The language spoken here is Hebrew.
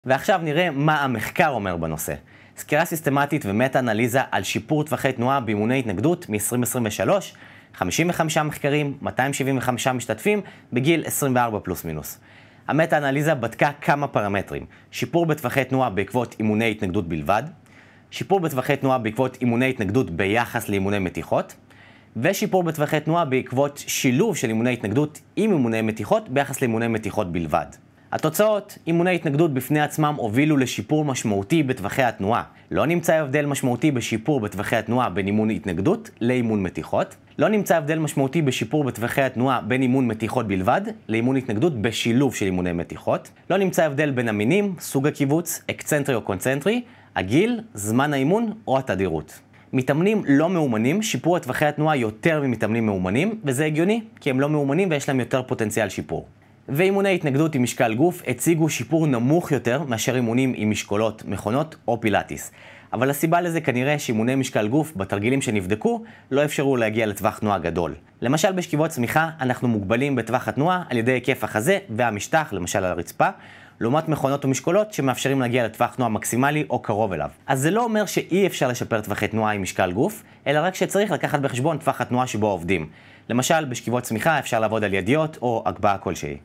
ועכשיו נראה מה המחקר אומר בנושא. סקירה סיסטמטית ומטה-אנליזה על שיפור טווחי תנועה באימוני התנגדות מ-2023, 55 מחקרים, 275 משתתפים בגיל 24 פלוס מינוס. המטה-אנליזה בדקה כמה פרמטרים: שיפור בטווחי תנועה בעקבות אימוני התנגדות בלבד, שיפור בטווחי תנועה בעקבות אימוני התנגדות ביחס לאימוני מתיחות, ושיפור בטווחי תנועה בעקבות שילוב של אימוני התנגדות עם אימוני מתיחות ביחס לאימוני מתיחות בלבד. התוצאות: אימוני התנגדות בפני עצמם הובילו לשיפור משמעותי בטווחי התנועה. לא נמצא הבדל משמעותי בשיפור בטווחי התנועה בין אימון התנגדות לאימון מתיחות. לא נמצא הבדל משמעותי בשיפור בטווחי התנועה בין אימון מתיחות בלבד לאימון התנגדות בשילוב של אימוני מתיחות. לא נמצא הבדל בין המינים, סוג הקיבוץ, אקצנטרי או קונצנטרי, הגיל, זמן האימון או התדירות. מתאמנים לא מאומנים שיפור את טווחי התנועה יותר ממתאמנים מאומנים, וזה הגיוני, כי הם לא מאומנים ויש להם יותר פוטנציאל שיפור. ואימוני התנגדות עם משקל גוף הציגו שיפור נמוך יותר מאשר אימונים עם משקולות, מכונות או פילאטיס. אבל הסיבה לזה כנראה שאימוני משקל גוף בתרגילים שנבדקו לא אפשרו להגיע לטווח תנועה גדול. למשל בשכיבות צמיחה אנחנו מוגבלים בטווח התנועה על ידי היקף החזה והמשטח, למשל על הרצפה, לעומת מכונות ומשקולות שמאפשרים להגיע לטווח תנועה מקסימלי או קרוב אליו. אז זה לא אומר שאי אפשר לשפר טווחי תנועה עם משקל גוף, אלא רק שצריך לקחת בחשבון טווח התנועה שבו עובדים. למשל בשכיבות צמיחה אפשר לעבוד על ידיות או הגבהה כלשהי.